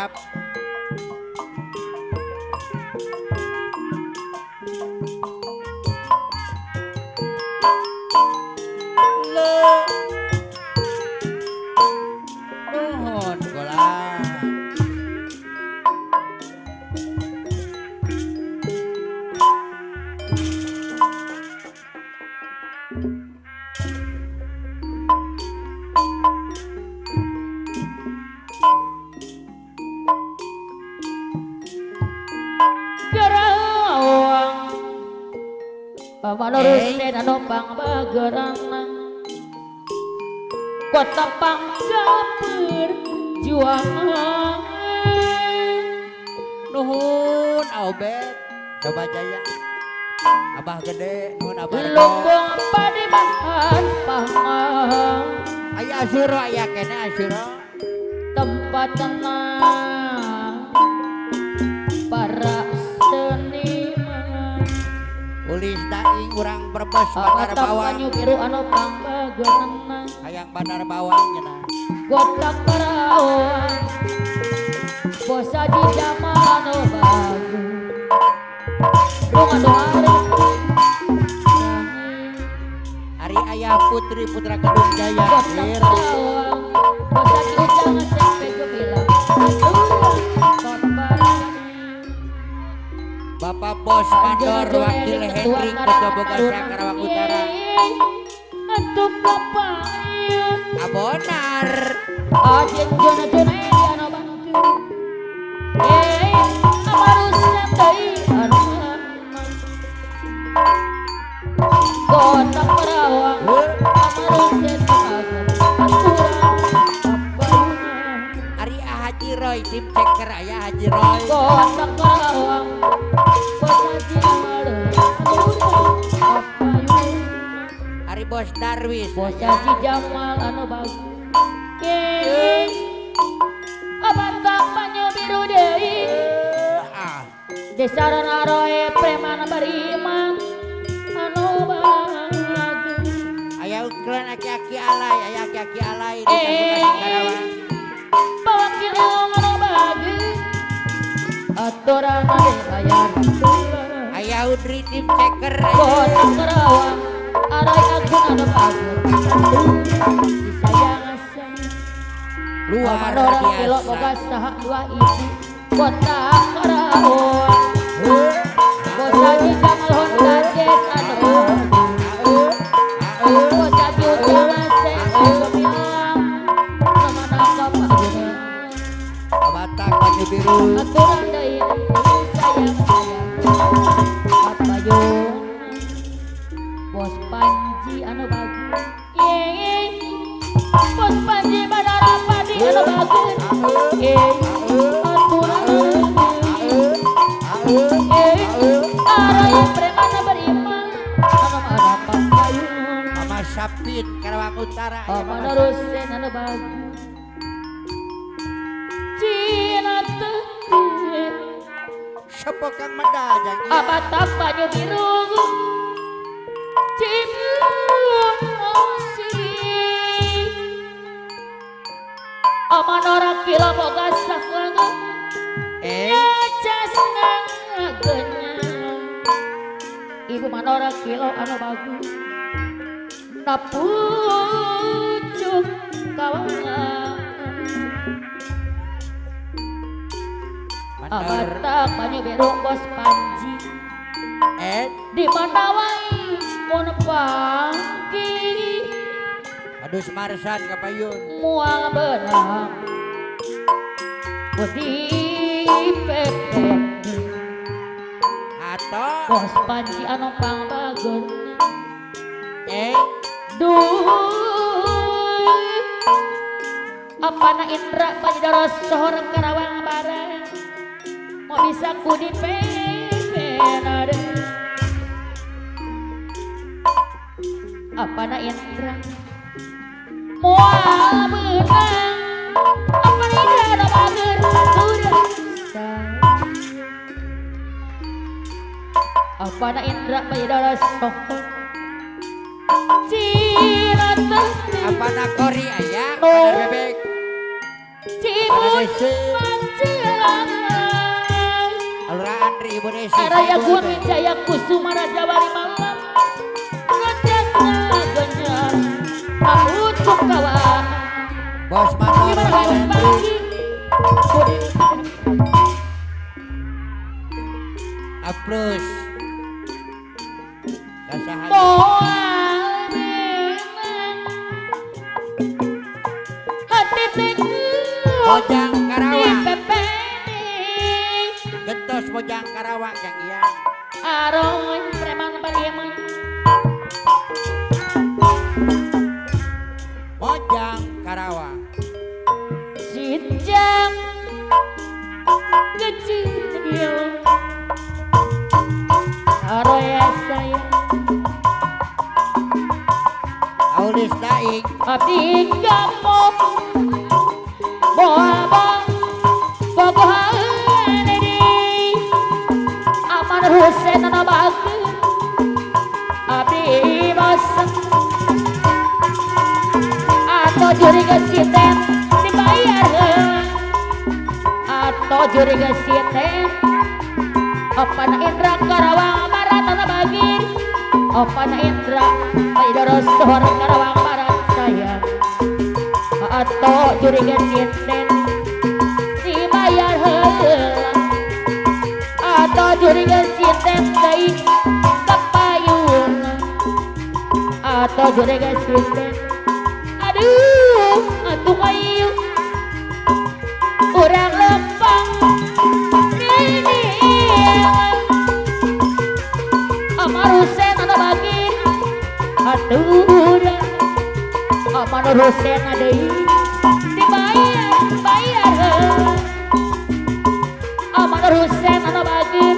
siap. Nuhun kula. Gerawang pamanurusin anu pangbageranna kota panggaperjuangan Nuhun Aubet. Coba Jaya. Abah gede nuhun abah rego. lumbung padibahan pangang Aya asyura aya kene asyura. tempat tenang para seniman Ulis daing urang Brebes Bandar Abatang Bawang. banyu biru anu pangbageranna Hayang Bandar Bawang cenah. gotak perawan bosa di jaman anu bagus bunga doa Ari ayah putri putra Kedung Jaya. gotak Bir. perawan bosa di ujang sampai gemilang Bapak Bos Mandor Wakil Hendrik Ketua Bogasya Karawang Utara. untuk kapayun Abonar. ajen jona-jona anu bangku amarusna deui anu gotak perawang amarusna bagus aturan payungan Ari Haji Roy tim ceker aya Haji Roy. gotak perawang bosaji amareuy aturan payungan Ari Bos Darwis. bosaji Jamal anu bagus abatang banyu biru deui desaran aroe preman beriman anu bagus Aya ukuran aki-aki alay, aya aki-aki alay di Kabupaten Karawang. pawakil anu bagus aturan dibayar Aya Udri tim ceker. gotak Karawang arai agung anu bagus disayang asang Luar orang kilo boga biasa. saha 2 ibu gotak Karawang bosaji Jamal Honda Jazz anu bagus bosaji ujang seng gemilang namana kapayungan Batak Banyu Biru. aturan deui sayang kapayungan bos Panji anu bagus bos Panji Badara Padi anu bagus aturan arai preman beriman anu ada kapayungan Mama Sapin Karawang Utara. Aya Mama pamanurusin anu bagus cina teu Sapin Kang Mandajang. abatang banyu biru cimun asih aman orang kila boga saklangan ngecasna genyang ibu manora kilo anu bagus napucuk kawangan Mandor. abatang banyu biru bos Panji di mana wae mun panggi Adus Marsan Kapayun. mual benang budi pepet Ato. bos Panji anu pangbageun duh apana Indra Panjidara sohor Karawang bareng mau bisa ku dipepenade apana Indra moal menang apana Indra ada bager udah apana Indra Panjidara sohor Cinata Apana Kori aya? Oh. Apana Bebek? Cimun Desi? Alura Andri Ibu Desi. Araya gua Jaya Kusuma Raja Wali Malam Rajasna Ganjar Pamucuk kawan Bos Manor Gimana Ibu kawan Andri. pagi Aplus. Kasahayu. Moal memang Hati teguh Mojang Karawang. dipepeni Gentos Mojang Karawang yang iya. Aron preman pariaman Mojang Karawang. Sijang kecil Aroya saya Aulis Daing. Abdi kamu Boaba Bogohan ini Aman Hussein Nabaku Abdi Bosan Atau juri kesiten dibayar Atau juri kesiten Opana Indra Karawang Barat Nabagir Opana Indra Paidoro Sohor Karawang Barat saya Atau juri kesiten dibayar heula Atau juri kesiten dari kepayun Atau juri kesiten aduh atuh kayu urang lempang ini Amar Hussein ada bagi atuh udah Amar Hussein ada dibayar Amar Hussein ada bagi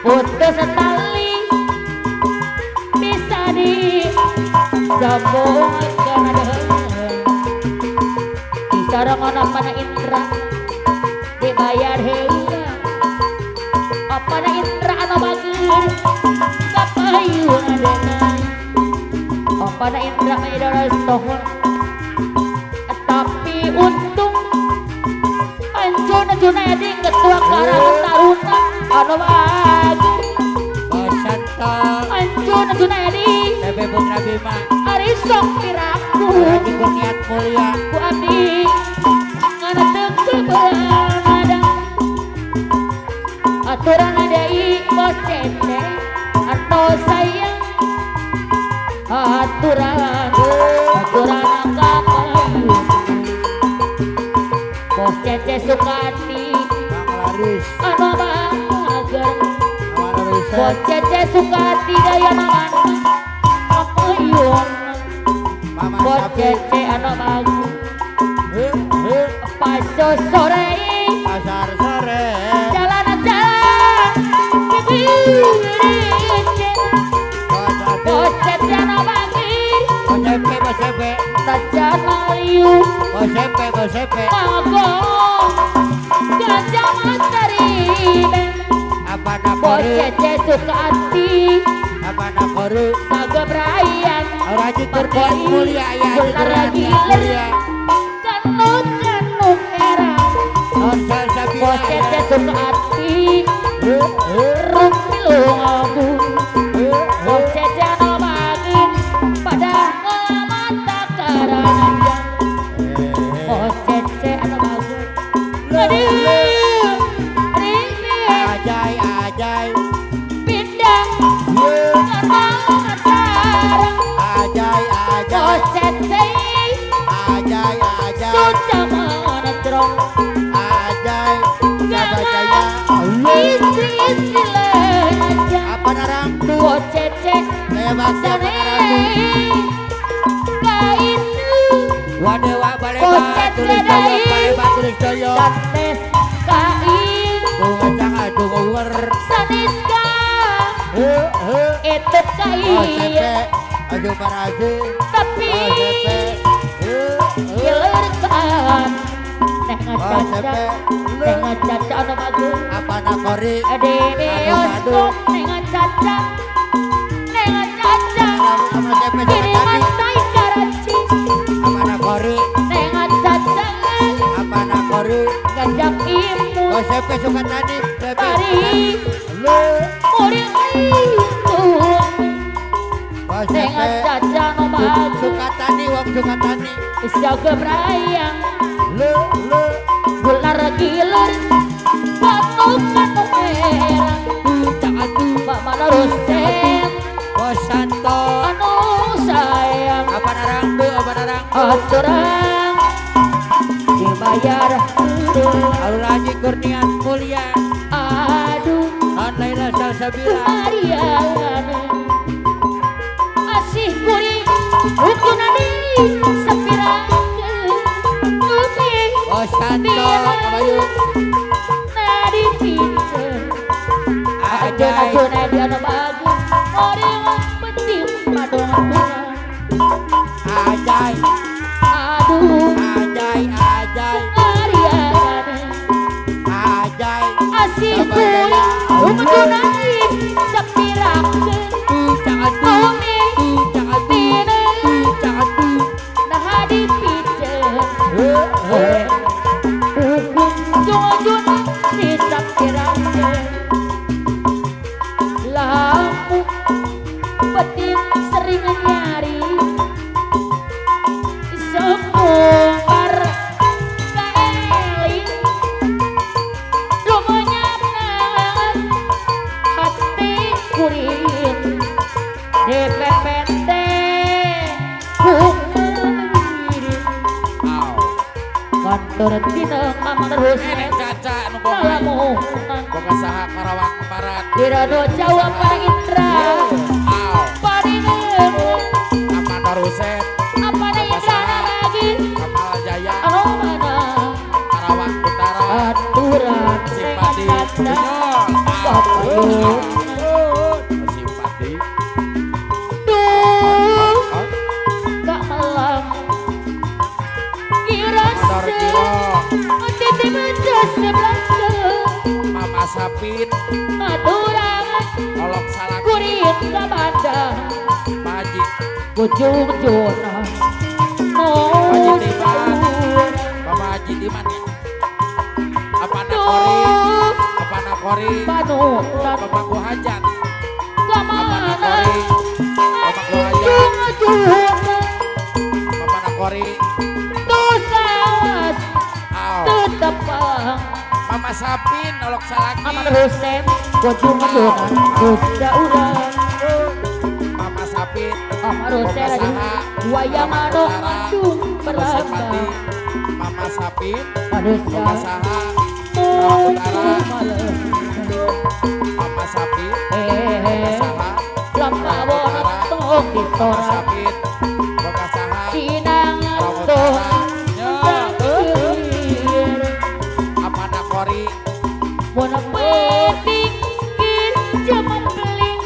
putus tali bisa di sambung Sarang mana Indra dibayar heula apana Indra anu bageur kapayun adena apana Indra maidara sohor tapi untung Anjuna Junaidi ketua Karang Taruna anu bageur Bos Santo. Anjuna Junaidi Tebe Putra Bima. ari sok piraku Raji Kurniat Mulia. ku abdi ngana teu ada aturan adai bos cece atau sayang aturan kapayu bos cece Sukati Bang Laris. anu bager Awan Riset. bos cece Sukati daya naman kapayun Mama bos Sapi. cece anu bagus paso sore Pasar sore. jalan-jalan kegerijen Bos Ati. bocet anu bagir Bos Epe. Bos Epe. tajan maliu Bos Epe. Bos Epe. magong gajah mataribe Apa nak koru? bocece Sukati Apa nak koru? sagebrayan Raji Kurniat Mulia. Ya. Raji Benar lagi Kurniat Mulia. kanuk era Onsel Sabila. bocece Sukati rumilung aku bocece anu bagir pada ngalaman takaran bocece anu bagir aduh ringgit Ajay. Ajay. pindah gerbang acara Ajay. Ajay. bocece Ajay. Ajay. suca menecrong Ajay. Jaga jaya. istri-istri aja Apa narang? bocece Saya baksa apa narang? kaitu Wadewa balai Bocet batu tulis sedai. doyo. Balai batu tulis doyo. santes kain Bunga jangan dungu wer. saniska itu Oh kain sepe. Aduh parasi. tapi Oh sepe. gilerkan tengah Oh caca sepe. tengah caca anu bagus Apa nak kori? adene oskop tengah caca Sama sepe sama kiriman tadi. tai Karachi Apa nak kori? tengah caca Apa nak kori? gajah Pepe Sukatani, Pepe. Pari Lu, murid itu Bos dengan Pepe. caca nomor Sukatani, Wong Sukatani. bisa kebrayang Lu, bular gilir kanung merah jangan tuh mana rosen Bos Santo. anu sayang Apa narangdu, apa narangdu. aturan dibayar Alur Haji Kurnian Mulia. aduh Non Laila Salsabila. Mariana asih kuring hukunani sepirakeun umi Bos Santo, Kabayu. nadi pinter Ajay. aja dia anu bagus orang penting madongan bunga Ajay. aduh Ajay, Ajay. Mariana Ajay. asih kuring hukunani sepirakeun Jangan umi jangan pina jangan nah di pinter ujung-ujung di sampirake lampu petin sering nyari semungkar kaeling lumanyapna hati kuring DPPT kantor tina aman terus Nenek caca nu boga ngalamunan boga saha Karawang Barat. Dirado Jawa Parindra Aw, Parinemu Amanda Ruset, apa Indra lagi Kamal Jaya, anu mana Karawang Utara, aturan Simpati, dengan Bunyol, Papayun Simpati, duh gak melang kira Mandor Kiro, titip aja sebelah Mama Sapin, aturan Olok Salaki, kuring kabandang Paji, ujung jona Haji Diman, Mama Haji Diman ya. Apa nakori, apa nakori, panutan Pemangku Hajat, kemana Pemangku Hajat, ujung-ujung Papa nakori, dosa was Aw, tetepang Mama Sapin, Olok Salaki, aman rusem ujung-ujungan udah Mama Sapin, aman rusem lagi waya mano mandung Simpati, berambang Mama Sapin, manusia Boga Saha, Karawang Utara, malam Mama Sapin, Boga Saha, lama bono tong Mama disorak Sapin, Boga Saha, sinang Karawang tong Utara, terakhir apa nakori, Bona peting kir jaman beling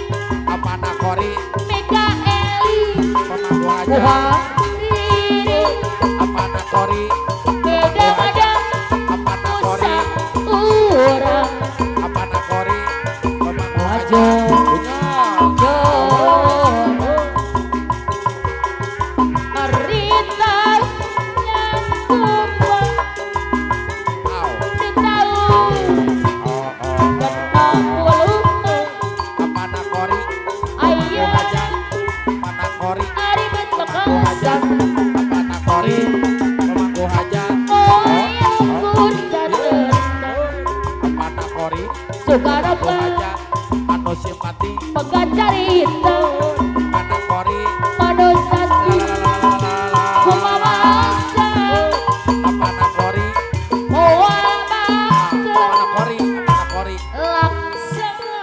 apa nakori, Mega Eli Pemangku Hajat, Buhari apa nakori, beda badan apa nakori, usah urang apa nakori, Pemangku Ajo. Hajat, Bunyol, jono Arita nyangkupa Aw, ditau oh, kena ulu apa nakori, ayo Hajat, apa nakori, ari betekasan apa nakori, Pemangku Hajat, ayo kurcadetan apa nakori, Sukara Pemangku Hajat, anu simpati, pengacarita apa nakori, pada satu lalalala, kumamasa apa nakori, muama apa nakori, apa nakori, laksana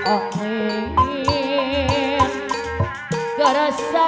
angin gerasa